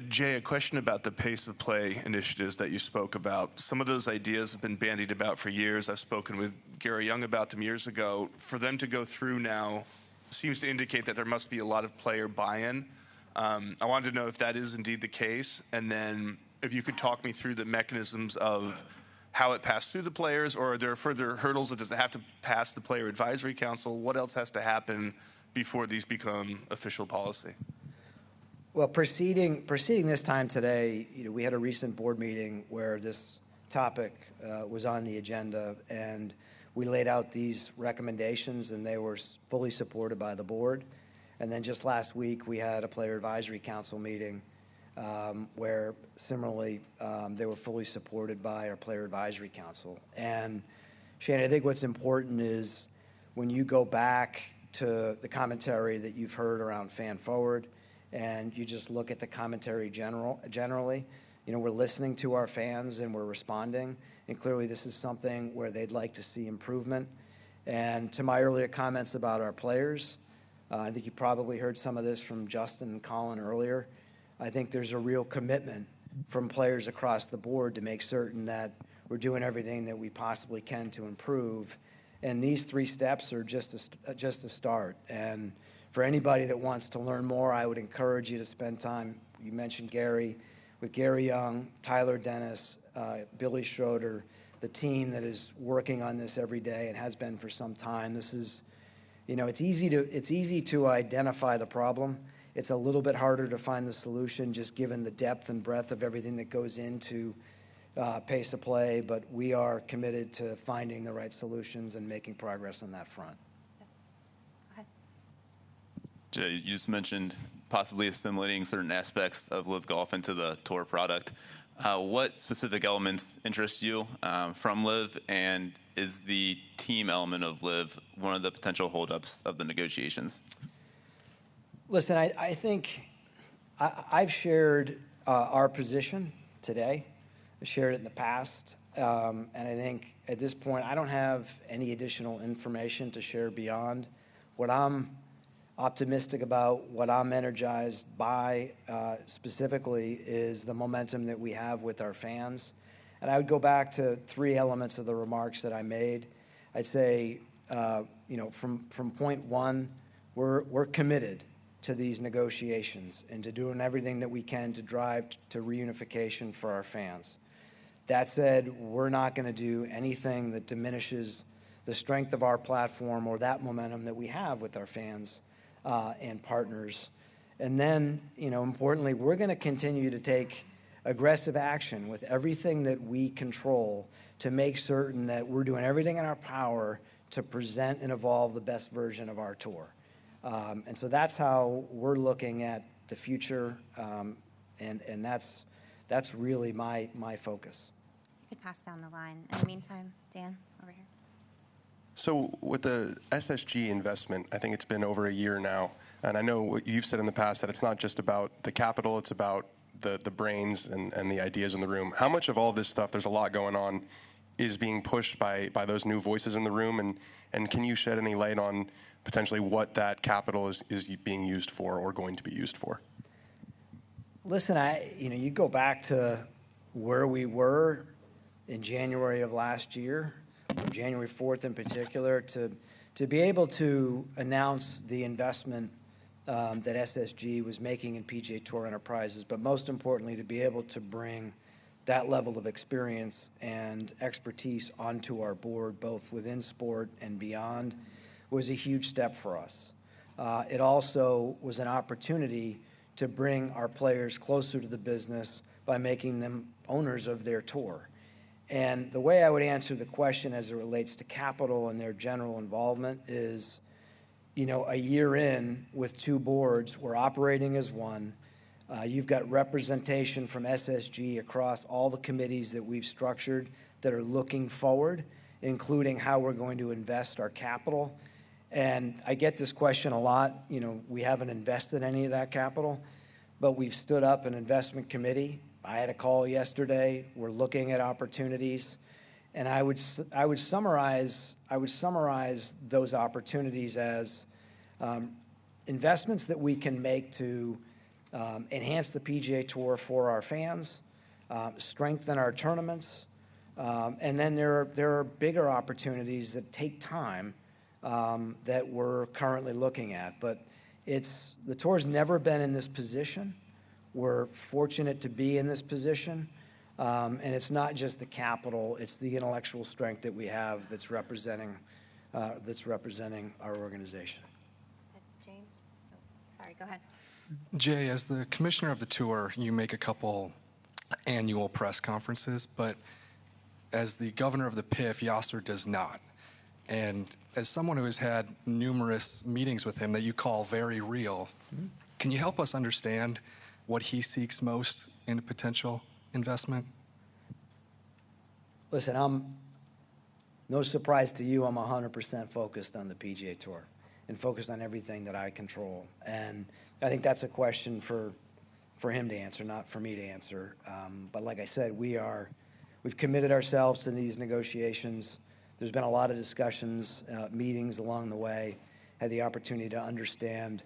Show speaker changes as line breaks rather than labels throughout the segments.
Jay, a question about the pace of play initiatives that you spoke about. Some of those ideas have been bandied about for years. I've spoken with Gary Young about them years ago. For them to go through now seems to indicate that there must be a lot of player buy-in. I wanted to know if that is indeed the case, and then if you could talk me through the mechanisms of how it passed through the players, or are there further hurdles? Does it have to pass the Player Advisory Council? What else has to happen before these become official policy?
Well, preceding this time today, we had a recent board meeting where this topic was on the agenda, and we laid out these recommendations, and they were fully supported by the board. And then just last week, we had a Player Advisory Council meeting where similarly they were fully supported by our Player Advisory Council. And Shane, I think what's important is when you go back to the commentary that you've heard around Fan Forward, and you just look at the commentary generally, we're listening to our fans and we're responding. And clearly this is something where they'd like to see improvement. And to my earlier comments about our players, I think you probably heard some of this from Justin and Colin earlier. I think there's a real commitment from players across the board to make certain that we're doing everything that we possibly can to improve. And these 3 steps are just a start. And for anybody that wants to learn more, I would encourage you to spend time, you mentioned Gary, with Gary Young, Tyler Dennis, Billy Schroeder, the team that is working on this every day and has been for some time. This is, it's easy to identify the problem. It's a little bit harder to find the solution just given the depth and breadth of everything that goes into pace of play, but we are committed to finding the right solutions and making progress on that front.
Jay, you just mentioned possibly assimilating certain aspects of LIV Golf into the tour product. What specific elements interest you from LIV, and is the team element of LIV one of the potential holdups of the negotiations?
Listen, I think I've shared our position today. I've shared it in the past, and I think at this point I don't have any additional information to share beyond what I'm optimistic about. What I'm energized by specifically is the momentum that we have with our fans. And I would go back to 3 elements of the remarks that I made. I'd say, from point 1, we're committed to these negotiations and to doing everything that we can to drive to reunification for our fans. That said, we're not going to do anything that diminishes the strength of our platform or that momentum that we have with our fans and partners. And then, importantly, we're going to continue to take aggressive action with everything that we control to make certain that we're doing everything in our power to present and evolve the best version of our tour. And so that's how we're looking at the future, and that's really my focus.
You could pass down the line. In the meantime, Dan, over here.
So with the SSG investment, I think it's been over a year now, and I know what you've said in the past that it's not just about the capital, it's about the brains and the ideas in the room. How much of all this stuff, there's a lot going on, is being pushed by those new voices in the room, and can you shed any light on potentially what that capital is being used for or going to be used for?
Listen, you go back to where we were in January of last year, January 4th in particular, to be able to announce the investment that SSG was making in PGA Tour Enterprises, but most importantly, to be able to bring that level of experience and expertise onto our board, both within sport and beyond, was a huge step for us. It also was an opportunity to bring our players closer to the business by making them owners of their tour. And the way I would answer the question as it relates to capital and their general involvement is, a year in with 2 boards, we're operating as one. You've got representation from SSG across all the committees that we've structured that are looking forward, including how we're going to invest our capital. And I get this question a lot. We haven't invested any of that capital, but we've stood up an investment committee. I had a call yesterday. We're looking at opportunities, and I would summarize those opportunities as investments that we can make to enhance the PGA Tour for our fans, strengthen our tournaments, and then there are bigger opportunities that take time that we're currently looking at. But the tour's never been in this position. We're fortunate to be in this position, and it's not just the capital; it's the intellectual strength that we have that's representing our organization.
James? Oh, sorry, go ahead.
Jay, as the commissioner of the tour, you make a couple annual press conferences, but as the governor of the PIF, Yasser does not. And as someone who has had numerous meetings with him that you call very real, can you help us understand what he seeks most in a potential investment?
Listen, no surprise to you, I'm 100% focused on the PGA Tour and focused on everything that I control. And I think that's a question for him to answer, not for me to answer. But like I said, we've committed ourselves to these negotiations. There's been a lot of discussions, meetings along the way, had the opportunity to understand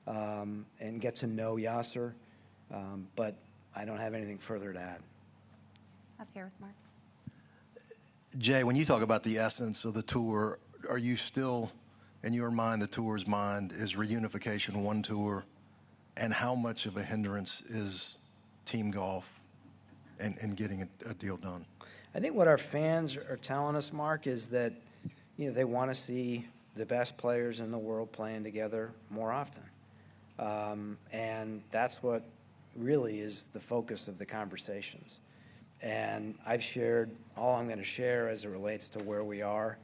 and get to know Yasser, but I don't have anything further to add.
Up here with Mark.
Jay, when you talk about the essence of the tour, are you still, in your mind, the tour's mind, is reunification one tour? And how much of a hindrance is team golf and getting a deal done?
I think what our fans are telling us, Mark, is that they want to see the best players in the world playing together more often. And that's what really is the focus of the conversations. And I've shared all I'm going to share as it relates to where we are.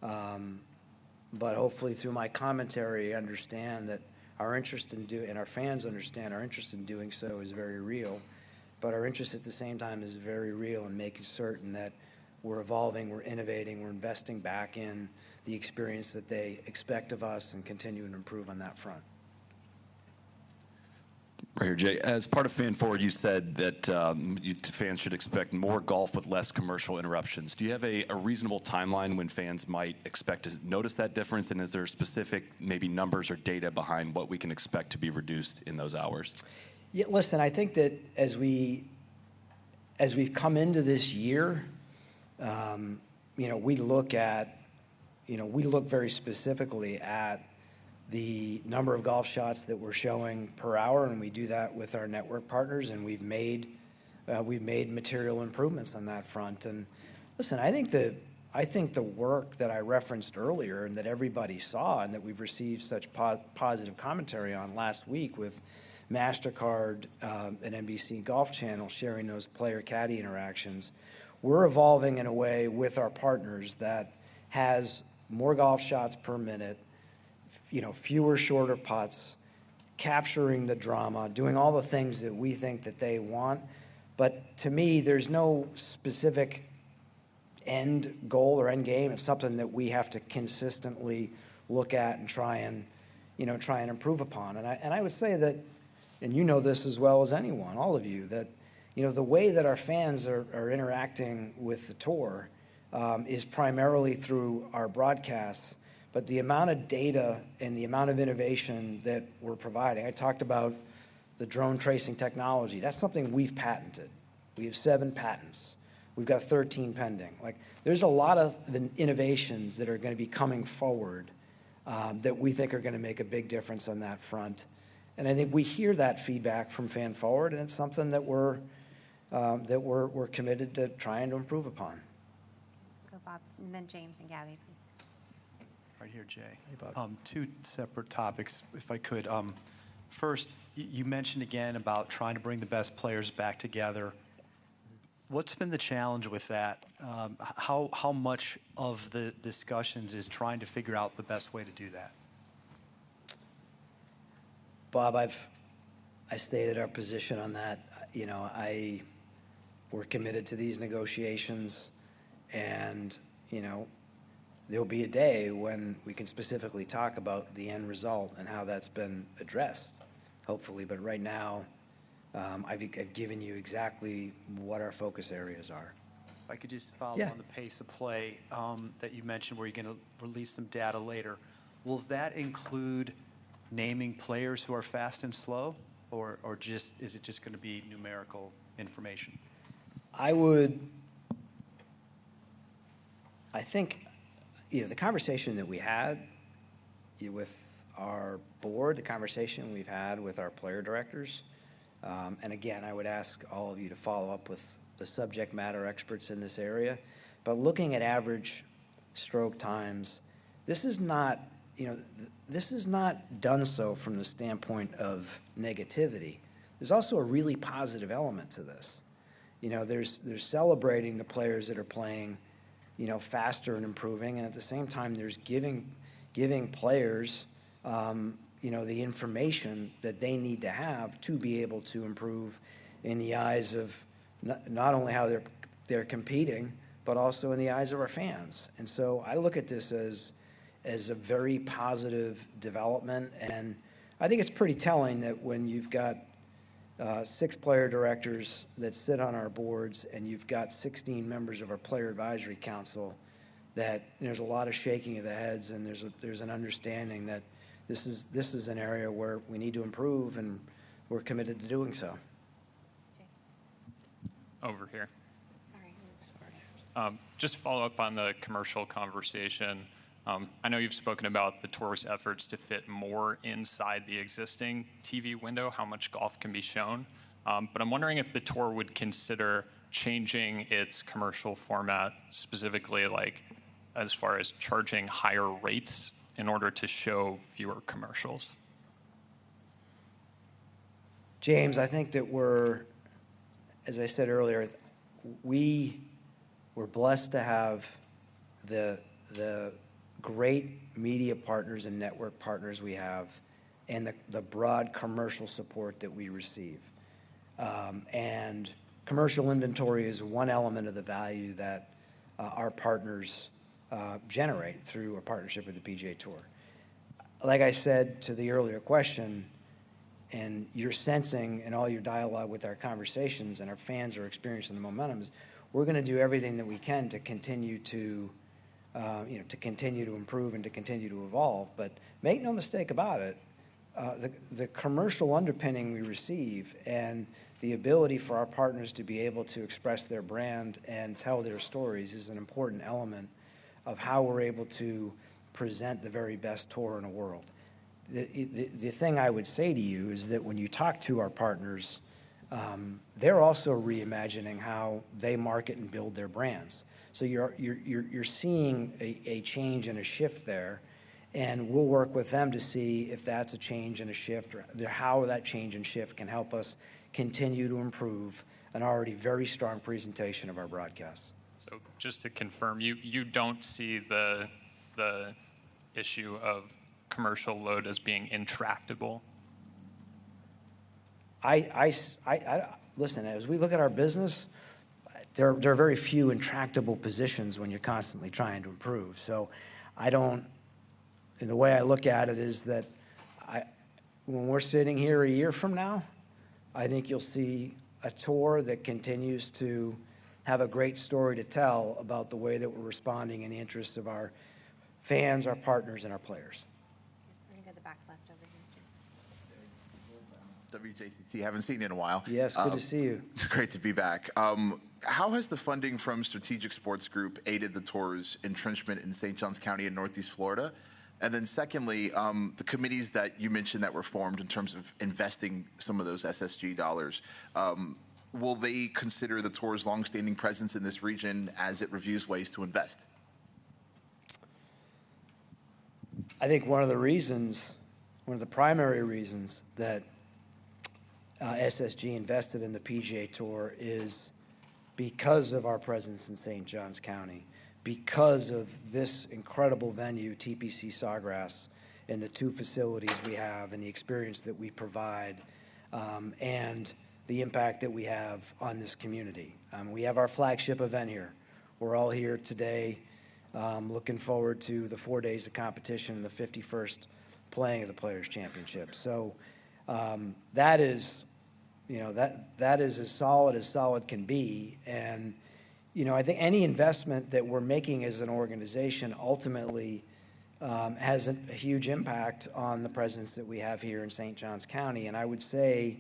But hopefully through my commentary, you understand that our interest and our fans understand our interest in doing so is very real. But our interest at the same time is very real in making certain that we're evolving, we're innovating, we're investing back in the experience that they expect of us and continue to improve on that front.
Right here, Jay. As part of Fan Forward, you said that fans should expect more golf with less commercial interruptions. Do you have a reasonable timeline when fans might expect to notice that difference? And is there specific maybe numbers or data behind what we can expect to be reduced in those hours?
Yeah, listen, I think that as we've come into this year, we look very specifically at the number of golf shots that we're showing per hour, and we do that with our network partners, and we've made material improvements on that front. And listen, I think the work that I referenced earlier and that everybody saw and that we've received such positive commentary on last week with MasterCard and NBC Golf Channel sharing those player-caddy interactions, we're evolving in a way with our partners that has more golf shots per minute, fewer shorter putts, capturing the drama, doing all the things that we think that they want. But to me, there's no specific end goal or end game. It's something that we have to consistently look at and try and improve upon. And I would say that, and you know this as well as anyone, all of you, that the way that our fans are interacting with the tour is primarily through our broadcasts. But the amount of data and the amount of innovation that we're providing, I talked about the drone tracing technology. That's something we've patented. We have 7 patents. We've got 13 pending. There's a lot of innovations that are going to be coming forward that we think are going to make a big difference on that front. And I think we hear that feedback from Fan Forward, and it's something that we're committed to trying to improve upon.
Go, Bob, and then James and Gabby, please.
Right here, Jay.
Hey, Bob.
2 separate topics, if I could. First, you mentioned again about trying to bring the best players back together. What's been the challenge with that? How much of the discussions is trying to figure out the best way to do that?
Bob, I stated our position on that. We're committed to these negotiations, and there'll be a day when we can specifically talk about the end result and how that's been addressed, hopefully. But right now, I've given you exactly what our focus areas are.
If I could just follow
Yeah.
on the pace of play that you mentioned where you're going to release some data later. Will that include naming players who are fast and slow? or just is it just going to be numerical information?
I think, the conversation that we had with our board, the conversation we've had with our player directors, and again, I would ask all of you to follow up with the subject matter experts in this area, but looking at average stroke times, this is not done so from the standpoint of negativity. There's also a really positive element to this. There's celebrating the players that are playing, faster and improving, and at the same time, there's giving players, the information that they need to have to be able to improve in the eyes of not only how they're competing, but also in the eyes of our fans. And so I look at this as a very positive development, and I think it's pretty telling that when you've got 6 player directors that sit on our boards and you've got 16 members of our player advisory council, that there's a lot of shaking of the heads, and there's an understanding that this is an area where we need to improve, and we're committed to doing so.
Over here. Just to follow up on the commercial conversation, I know you've spoken about the tour's efforts to fit more inside the existing TV window, how much golf can be shown. But I'm wondering if the tour would consider changing its commercial format, specifically like as far as charging higher rates in order to show fewer commercials.
James, I think that as I said earlier, we're blessed to have the great media partners and network partners we have, and the broad commercial support that we receive. And commercial inventory is one element of the value that our partners generate through a partnership with the PGA Tour. Like I said to the earlier question, and you're sensing in all your dialogue with our conversations, and our fans are experiencing the momentum, is we're going to do everything that we can to continue to improve and to continue to evolve. But make no mistake about it, the commercial underpinning we receive and the ability for our partners to be able to express their brand and tell their stories is an important element of how we're able to present the very best tour in the world. The thing I would say to you is that when you talk to our partners, they're also reimagining how they market and build their brands. So you're seeing a change and a shift there, and we'll work with them to see if that's a change and a shift, or how that change and shift can help us continue to improve an already very strong presentation of our broadcasts.
So just to confirm, you don't see the issue of commercial load as being intractable?
Listen, as we look at our business, there are very few intractable positions when you're constantly trying to improve. So and the way I look at it is that when we're sitting here a year from now, I think you'll see a tour that continues to have a great story to tell about the way that we're responding in the interests of our fans, our partners, and our players.
We're going to go to the back left over here.
WJCT, haven't seen you in a while.
Yes, good to see you.
It's great to be back. How has the funding from Strategic Sports Group aided the tour's entrenchment in St. Johns County in Northeast Florida? And then secondly, the committees that you mentioned that were formed in terms of investing some of those SSG dollars, will they consider the tour's longstanding presence in this region as it reviews ways to invest?
I think one of the primary reasons that SSG invested in the PGA Tour is because of our presence in St. Johns County, because of this incredible venue, TPC Sawgrass, and the 2 facilities we have and the experience that we provide, and the impact that we have on this community. We have our flagship event here. We're all here today looking forward to the 4 days of competition and the 51st playing of the Players' Championship. So that is as solid can be. And, I think any investment that we're making as an organization ultimately has a huge impact on the presence that we have here in St. Johns County. And I would say,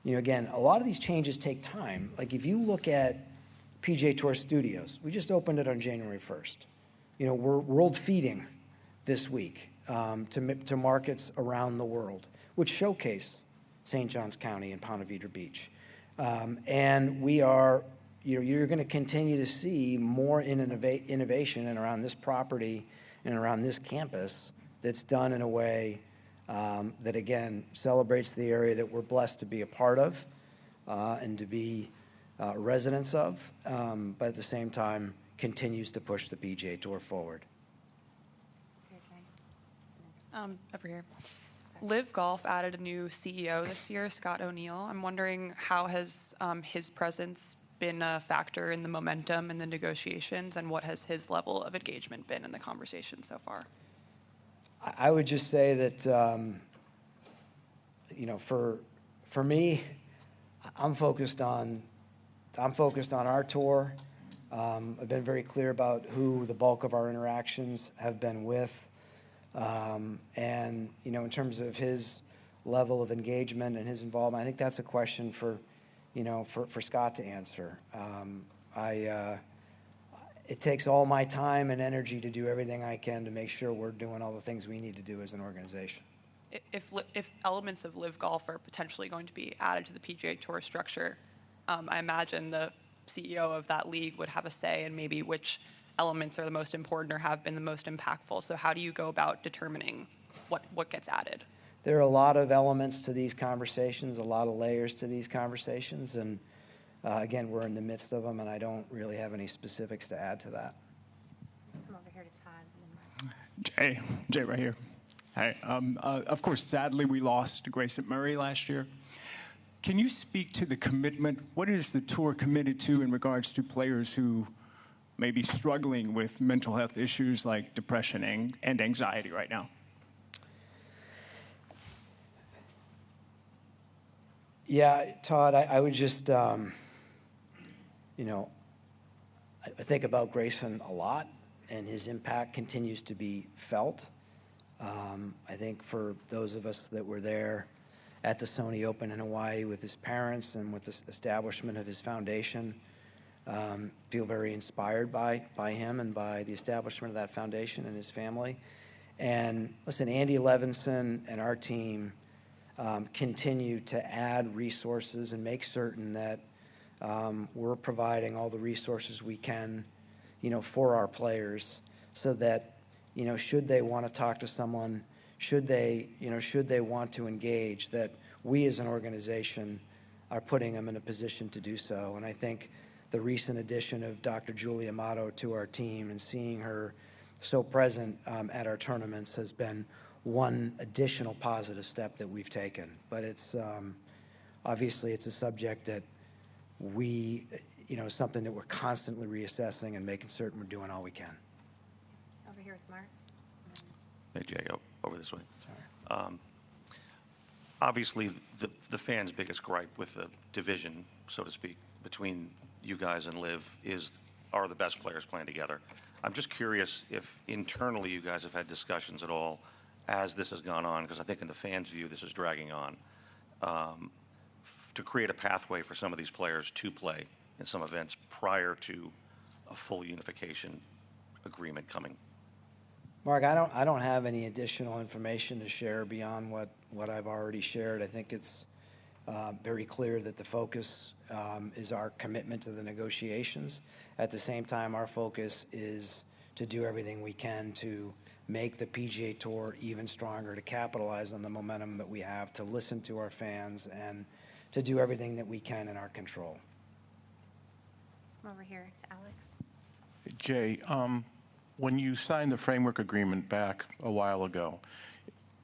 again, a lot of these changes take time. Like if you look at PGA Tour Studios, we just opened it on January 1st. We're world feeding this week to markets around the world, which showcase St. Johns County and Ponte Vedra Beach. And we are, you're going to continue to see more innovation and around this property and around this campus that's done in a way that, again, celebrates the area that we're blessed to be a part of and to be residents of, but at the same time continues to push the PGA Tour forward.
Over here. LIV Golf added a new CEO this year, Scott O'Neill. I'm wondering how has his presence been a factor in the momentum and the negotiations, and what has his level of engagement been in the conversation so far?
I would just say that, for me, I'm focused on our tour. I've been very clear about who the bulk of our interactions have been with. And, in terms of his level of engagement and his involvement, I think that's a question for Scott to answer. It takes all my time and energy to do everything I can to make sure we're doing all the things we need to do as an organization.
If elements of LIV Golf are potentially going to be added to the PGA Tour structure, I imagine the CEO of that league would have a say in maybe which elements are the most important or have been the most impactful. So how do you go about determining what gets added?
There are a lot of elements to these conversations, a lot of layers to these conversations, and again, we're in the midst of them, and I don't really have any specifics to add to that.
Come over here to Todd.
Jay right here. Hi. Of course, sadly, we lost Grayson Murray last year. Can you speak to the commitment? What is the tour committed to in regards to players who may be struggling with mental health issues like depression and anxiety right now?
Yeah, Todd, I would just, I think about Grayson a lot, and his impact continues to be felt. I think for those of us that were there at the Sony Open in Hawaii with his parents and with the establishment of his foundation, feel very inspired by him and by the establishment of that foundation and his family. And listen, Andy Levinson and our team continue to add resources and make certain that we're providing all the resources we can, for our players, so that, should they want to talk to someone, should they want to engage, that we as an organization are putting them in a position to do so. And I think the recent addition of Dr. Julia Amato to our team and seeing her so present at our tournaments has been one additional positive step that we've taken. But it's obviously it's a subject that we, something that we're constantly reassessing and making certain we're doing all we can.
Over here with Mark.
Hey, Jay, over this way. Obviously, the fans' biggest gripe with the division, so to speak, between you guys and LIV are the best players playing together. I'm just curious if internally you guys have had discussions at all as this has gone on, because I think in the fans' view this is dragging on, to create a pathway for some of these players to play in some events prior to a full unification agreement coming.
Mark, I don't have any additional information to share beyond what I've already shared. I think it's very clear that the focus is our commitment to the negotiations. At the same time, our focus is to do everything we can to make the PGA Tour even stronger, to capitalize on the momentum that we have, to listen to our fans, and to do everything that we can in our control.
Let's come over here to Alex.
Jay, when you signed the framework agreement back a while ago,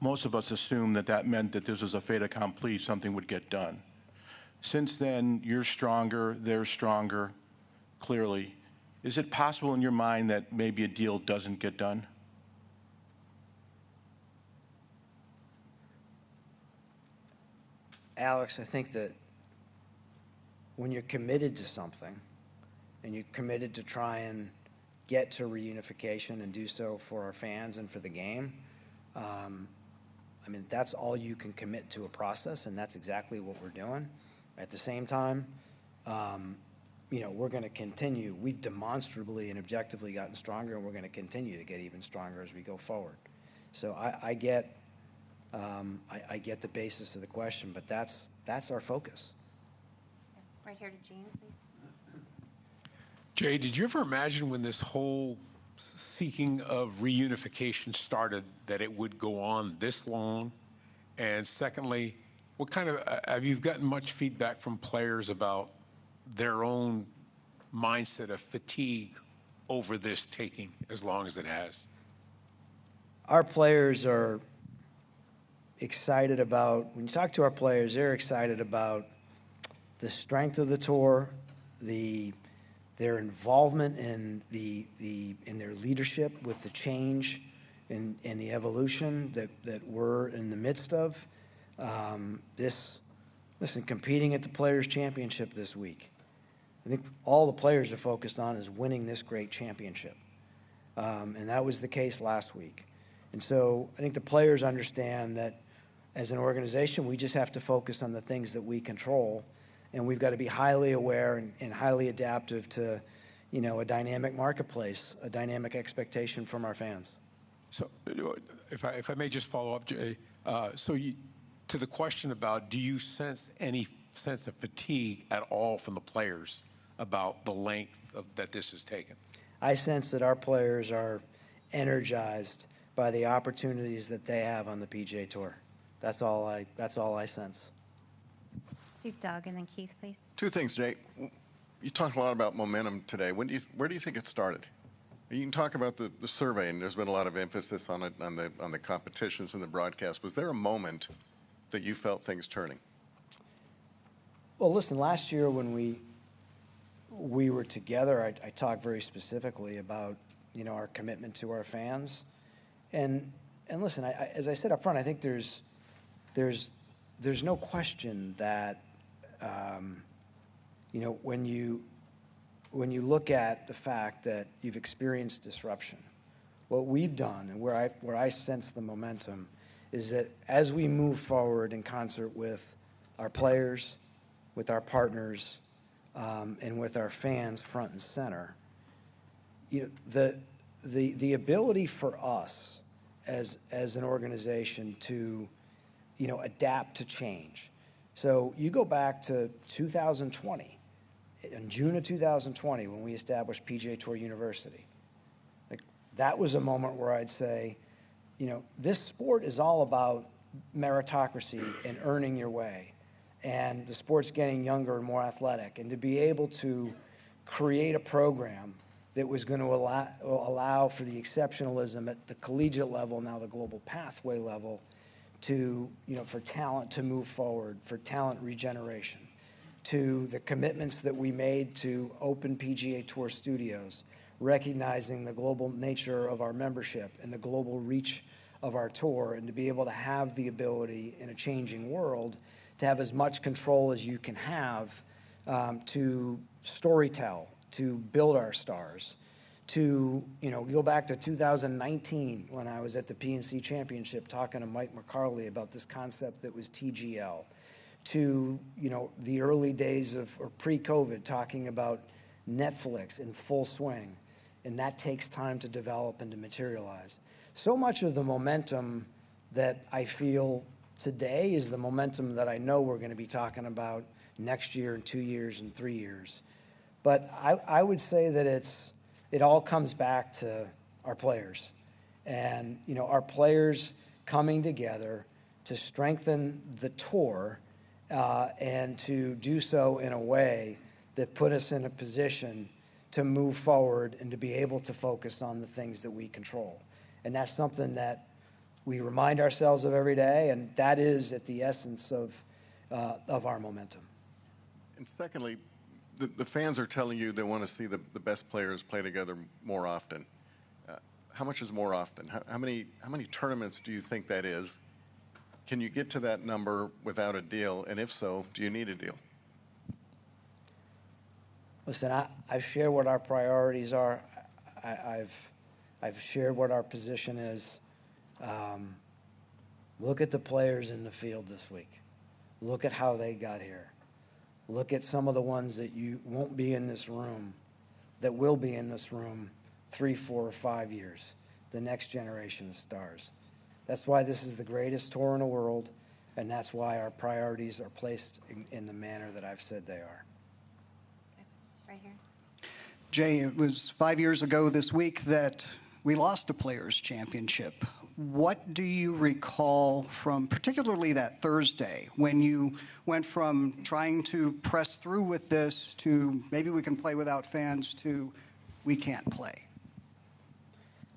most of us assumed that meant that this was a fait accompli, something would get done. Since then, you're stronger, they're stronger, clearly. Is it possible in your mind that maybe a deal doesn't get done?
Alex, I think that when you're committed to something and you're committed to try and get to reunification and do so for our fans and for the game, I mean, that's all you can commit to a process, and that's exactly what we're doing. At the same time, you know, we're going to continue. We've demonstrably and objectively gotten stronger, and we're going to continue to get even stronger as we go forward. So I get the basis of the question, but that's our focus.
Right here to Gene, please.
Jay, did you ever imagine when this whole seeking of reunification started that it would go on this long? And secondly, what kind of have you gotten much feedback from players about their own mindset of fatigue over this taking as long as it has?
Our players are excited about, when you talk to our players, they're excited about the strength of the tour, their involvement in in their leadership with the change and the evolution that we're in the midst of. Competing at the Players' Championship this week, I think all the players are focused on is winning this great championship. And that was the case last week. And so I think the players understand that as an organization, we just have to focus on the things that we control. And we've got to be highly aware and highly adaptive to, you know, a dynamic marketplace, a dynamic expectation from our fans.
So if I may just follow up, Jay, to the question about do you sense any sense of fatigue at all from the players about the length that this has taken?
I sense that our players are energized by the opportunities that they have on the PGA Tour. That's all I sense.
Let's do Doug and then Keith, please.
Two things, Jay. You talked a lot about momentum today. Where do you think it started? You can talk about the survey, and there's been a lot of emphasis on it, on the competitions and the broadcast. Was there a moment that you felt things turning?
Well, listen, last year when we were together, I talked very specifically about, you know, our commitment to our fans. And listen, as I said up front, I think there's no question that, you know, when you look at the fact that you've experienced disruption, what we've done and where I sense the momentum is that as we move forward in concert with our players, with our partners, and with our fans front and center, you know, the ability for us as an organization to, you know, adapt to change. So you go back to 2020, in June of 2020, when we established PGA Tour University. Like, that was a moment where I'd say, you know, this sport is all about meritocracy and earning your way. And the sport's getting younger and more athletic. And to be able to create a program that was going to allow for the exceptionalism at the collegiate level, now the global pathway level, to, you know, for talent to move forward, for talent regeneration, to the commitments that we made to open PGA Tour studios, recognizing the global nature of our membership and the global reach of our tour, and to be able to have the ability in a changing world to have as much control as you can have, to storytell, to build our stars, to, you know, go back to 2019 when I was at the PNC Championship talking to Mike McCarley about this concept that was TGL, to, you know, the early days of, or pre-COVID, talking about Netflix in full swing. And that takes time to develop and to materialize. So much of the momentum that I feel today is the momentum that I know we're going to be talking about next year and 2 years and 3 years. But I would say that it all comes back to our players. And, you know, our players coming together to strengthen the tour and to do so in a way that put us in a position to move forward and to be able to focus on the things that we control. And that's something that we remind ourselves of every day, and that is at the essence of our momentum.
And secondly, the fans are telling you they want to see the best players play together more often. How much is more often? How many tournaments do you think that is? Can you get to that number without a deal? And if so, do you need a deal?
Listen, I share what our priorities are. I've shared what our position is. Look at the players in the field this week. Look at how they got here. Look at some of the ones that you won't be in this room, that will be in this room 3, 4, or 5 years, the next generation of stars. That's why this is the greatest tour in the world, and that's why our priorities are placed in the manner that I've said they are.
Right here.
Jay, it was 5 years ago this week that we lost a Players' Championship. What do you recall from particularly that Thursday when you went from trying to press through with this to maybe we can play without fans to we can't play?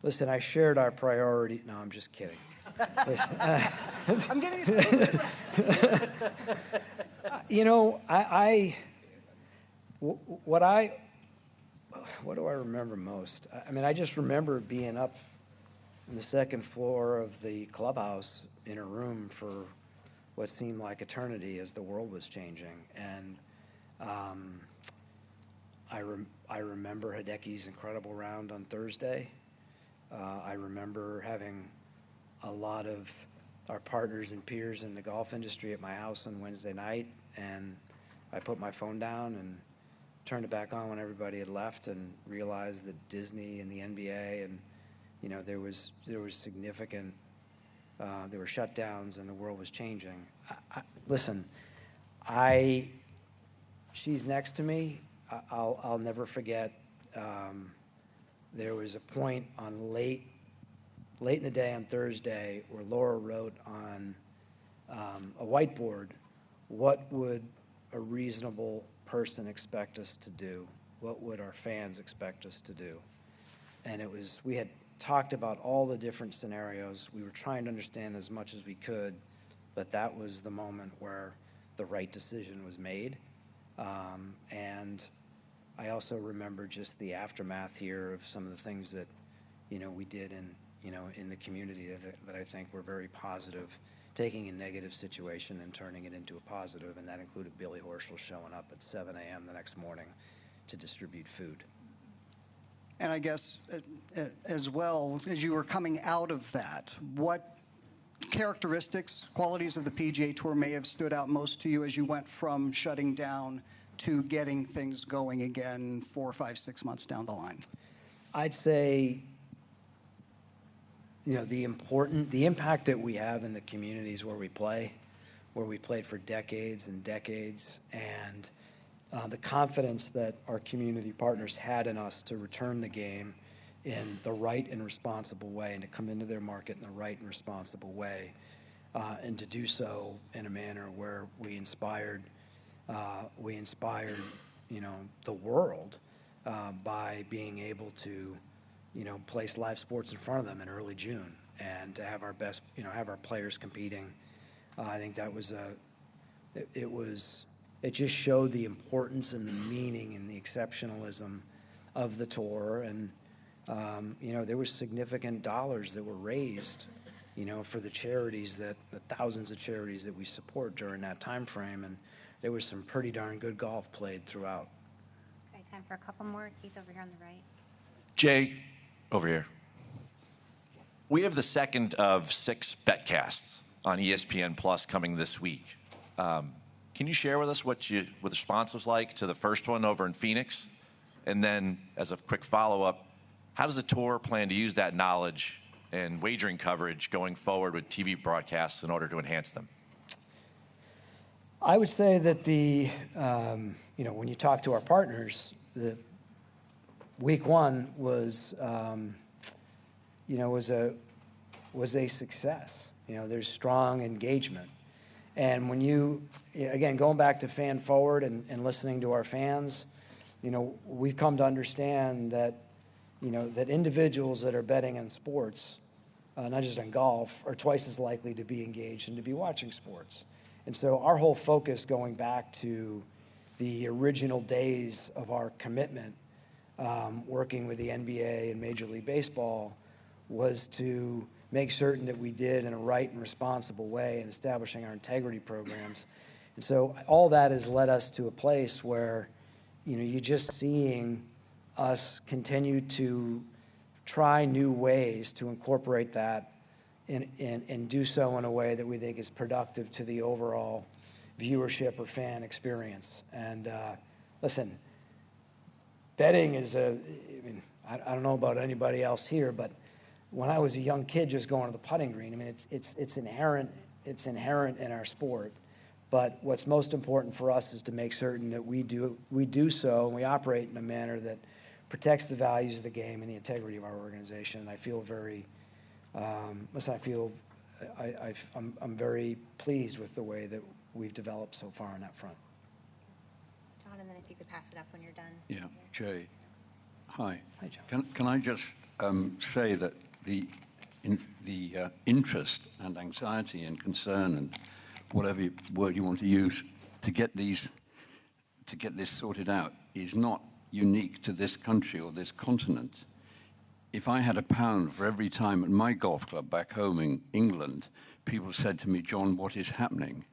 Listen, I shared our priority. No, I'm just kidding. Listen,
I'm getting you.
You know, what do I remember most? I mean, I just remember being up on the second floor of the clubhouse in a room for what seemed like eternity as the world was changing. And I remember Hideki's incredible round on Thursday. I remember having a lot of our partners and peers in the golf industry at my house on Wednesday night, and I put my phone down and turned it back on when everybody had left and realized that Disney and the NBA and, you know, there was significant, there were shutdowns and the world was changing. Listen, she's next to me. I'll never forget. There was a point on late in the day on Thursday where Laura wrote on a whiteboard, what would a reasonable person expect us to do? What would our fans expect us to do? And it was, we had talked about all the different scenarios. We were trying to understand as much as we could, but that was the moment where the right decision was made. And I also remember just the aftermath here of some of the things that, you know, we did in the community that I think were very positive, taking a negative situation and turning it into a positive, and that included Billy Horschel showing up at 7 a.m. the next morning to distribute food.
And I guess as well, as you were coming out of that, what characteristics, qualities of the PGA Tour may have stood out most to you as you went from shutting down to getting things going again 4, 5, 6 months down the line?
I'd say, you know, the impact that we have in the communities where we play, where we played for decades and decades, and the confidence that our community partners had in us to return the game in the right and responsible way, and to come into their market in the right and responsible way, and to do so in a manner where we inspired, you know, the world by being able to, you know, place live sports in front of them in early June, and to have our best, you know, have our players competing. I think that was it just showed the importance and the meaning and the exceptionalism of the tour. And, you know, there was significant dollars that were raised, you know, for the charities the thousands of charities that we support during that time frame. And there was some pretty darn good golf played throughout.
Okay, time for a couple more. Keith over here on the right.
Jay, over here. We have the second of 6 betcasts on ESPN Plus coming this week. Can you share with us what the response was like to the first one over in Phoenix? And then, as a quick follow-up, how does the tour plan to use that knowledge and wagering coverage going forward with TV broadcasts in order to enhance them?
I would say that you know, when you talk to our partners, the week one was, you know, was a success. You know, there's strong engagement. And when you, again, going back to Fan Forward and listening to our fans, you know, we've come to understand that, you know, that individuals that are betting on sports, not just on golf, are twice as likely to be engaged and to be watching sports. And so our whole focus, going back to the original days of our commitment, working with the NBA and Major League Baseball, was to make certain that we did in a right and responsible way in establishing our integrity programs. And so all that has led us to a place where, you know, you're just seeing us continue to try new ways to incorporate that and do so in a way that we think is productive to the overall viewership or fan experience. And listen, betting is I don't know about anybody else here, but when I was a young kid just going to the putting green, I mean, it's inherent in our sport. But what's most important for us is to make certain that we do so and we operate in a manner that protects the values of the game and the integrity of our organization. And I feel very, I'm very pleased with the way that we've developed so far on that front.
John, and then if you could pass it up when you're done.
Yeah, Jay. Hi.
Hi, John.
Can I just say that the interest and anxiety and concern and whatever word you want to use to get this sorted out is not unique to this country or this continent. If I had £1 for every time at my golf club back home in England, people said to me, John, what is happening?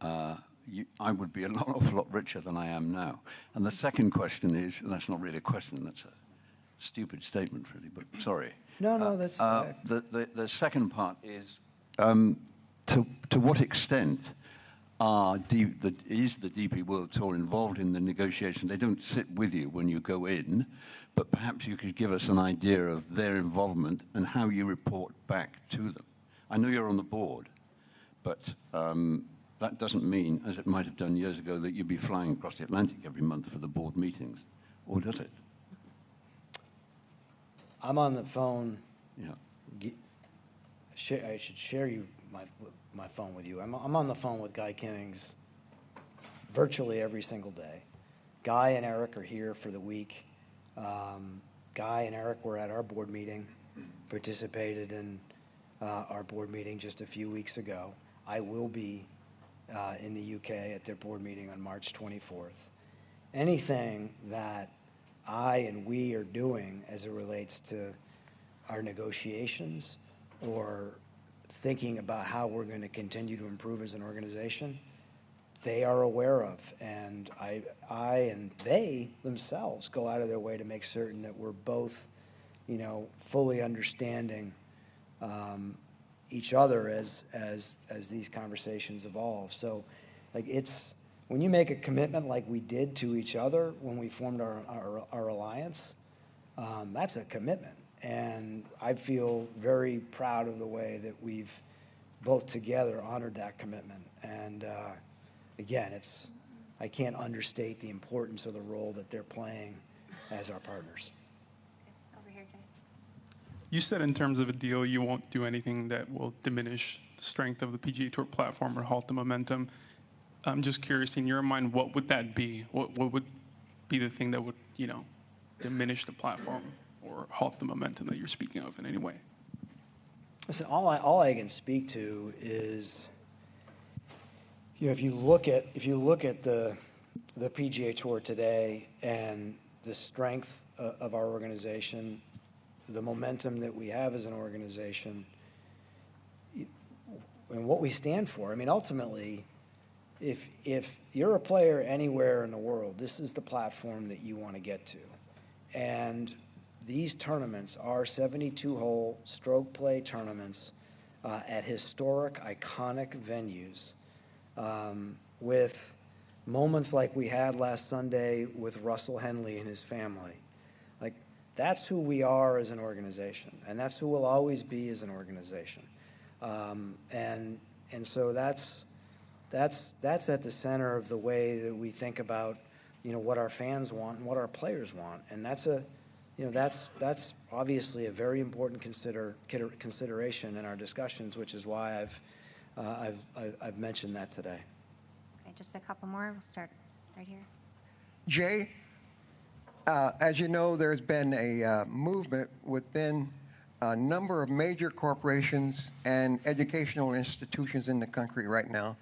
I would be an awful lot richer than I am now. And the second question is, and that's not really a question, that's a stupid statement really, but sorry.
No, that's
the second part is, to what extent is the DP World Tour involved in the negotiation? They don't sit with you when you go in, but perhaps you could give us an idea of their involvement and how you report back to them. I know you're on the board, but that doesn't mean, as it might have done years ago, that you'd be flying across the Atlantic every month for the board meetings, or does it?
I'm on the phone.
Yeah.
I should share my phone with you. I'm on the phone with Guy Kinnings virtually every single day. Guy and Eric are here for the week. Guy and Eric were at our board meeting, participated in our board meeting just a few weeks ago. I will be in the UK at their board meeting on March 24th. Anything that I and we are doing as it relates to our negotiations or thinking about how we're going to continue to improve as an organization, they are aware of. And I and they themselves go out of their way to make certain that we're both, fully understanding each other as these conversations evolve. So, when you make a commitment like we did to each other when we formed our alliance, that's a commitment. And I feel very proud of the way that we've both together honored that commitment. And again, I can't understate the importance of the role that they're playing as our partners.
Over here, Jay.
You said in terms of a deal, you won't do anything that will diminish the strength of the PGA Tour platform or halt the momentum. I'm just curious, in your mind, what would that be? What would be the thing that would, diminish the platform or halt the momentum that you're speaking of in any way?
Listen, all I can speak to is, if you look at the PGA Tour today and the strength of our organization, the momentum that we have as an organization, and what we stand for. I mean, ultimately, if you're a player anywhere in the world, this is the platform that you want to get to. And these tournaments are 72-hole stroke play tournaments at historic, iconic venues with moments like we had last Sunday with Russell Henley and his family. That's who we are as an organization, and that's who we'll always be as an organization. And so that's at the center of the way that we think about, what our fans want and what our players want. And that's obviously a very important consideration in our discussions, which is why I've mentioned that today.
Okay, just a couple more. We'll start right here.
Jay, as you know, there's been a movement within a number of major corporations and educational institutions in the country right now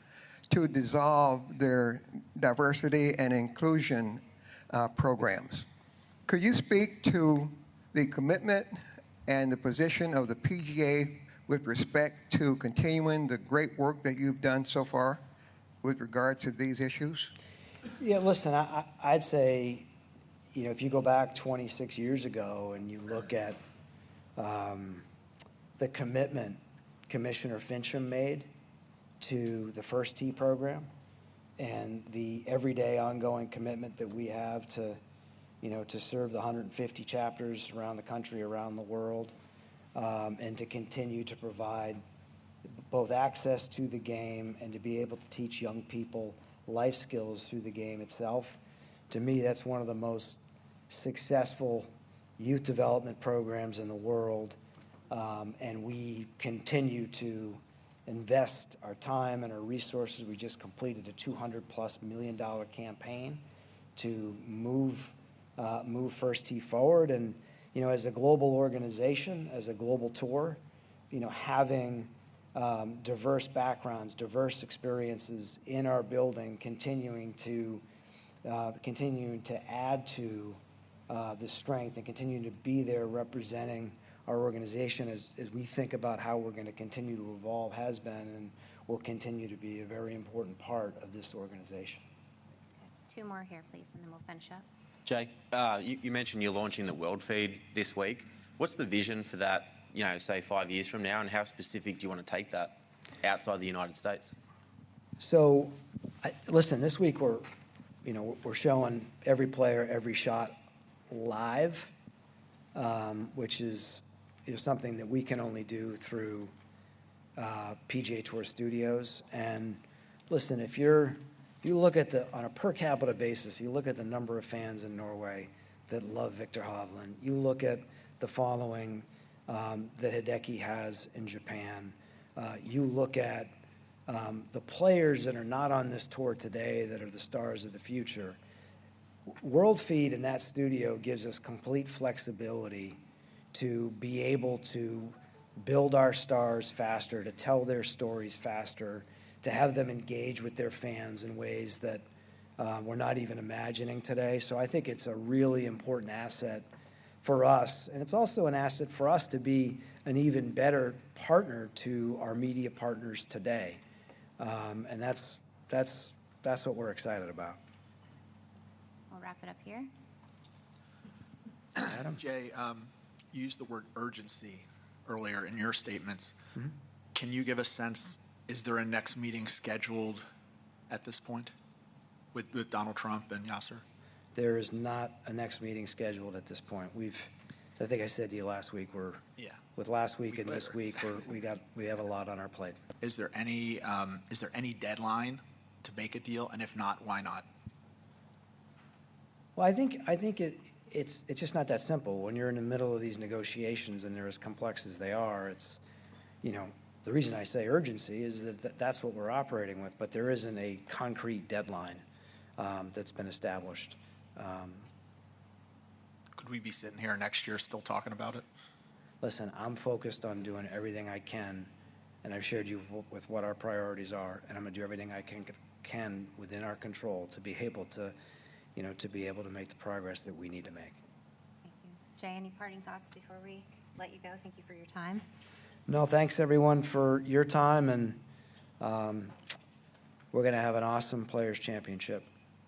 to dissolve their diversity and inclusion programs. Could you speak to the commitment and the position of the PGA with respect to continuing the great work that you've done so far with regard to these issues?
Yeah, listen, I'd say, if you go back 26 years ago and you look at the commitment Commissioner Fincham made to the First Tee program and the everyday ongoing commitment that we have to, to serve the 150 chapters around the country, around the world, and to continue to provide both access to the game and to be able to teach young people life skills through the game itself. To me, that's one of the most successful youth development programs in the world, and we continue to invest our time and our resources. We just completed a $200+ million campaign to move First Tee forward. And, as a global organization, as a global tour, having diverse backgrounds, diverse experiences in our building, continuing to add to the strength and continuing to be there representing our organization as we think about how we're going to continue to evolve, has been and will continue to be a very important part of this organization.
Two more here, please, and then we'll finish up.
Jay, you mentioned you're launching the World Feed this week. What's the vision for that, say 5 years from now, and how specific do you want to take that outside the United States?
So, listen, this week we're showing every player, every shot live, which is something that we can only do through PGA Tour Studios. And listen, if you look at on a per capita basis, you look at the number of fans in Norway that love Victor Hovland. You look at the following that Hideki has in Japan. You look at the players that are not on this tour today that are the stars of the future. World Feed in that studio gives us complete flexibility to be able to build our stars faster, to tell their stories faster, to have them engage with their fans in ways that we're not even imagining today. So I think it's a really important asset for us. And it's also an asset for us to be an even better partner to our media partners today. And that's what we're excited about.
We'll wrap it up here.
Adam?
Jay, you used the word urgency earlier in your statements.
Mm-hmm.
Can you give a sense, is there a next meeting scheduled at this point with Donald Trump and Yasser?
There is not a next meeting scheduled at this point. I think I said to you last week, with last week and this week, we have a lot on our plate.
Is there any deadline to make a deal? And if not, why not?
Well, I think it's just not that simple. When you're in the middle of these negotiations and they're as complex as they are, it's, the reason I say urgency is that that's what we're operating with, but there isn't a concrete deadline that's been established.
Could we be sitting here next year still talking about it?
Listen, I'm focused on doing everything I can, and I've shared you with what our priorities are, and I'm going to do everything I can within our control to be able to, to be able to make the progress that we need to make.
Thank you. Jay, any parting thoughts before we let you go? Thank you for your time.
No, thanks everyone for your time, and we're going to have an awesome Players Championship,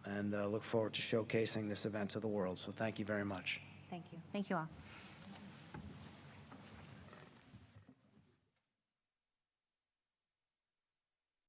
and look forward to showcasing this event to the world. So thank you very much.
Thank you. Thank you all.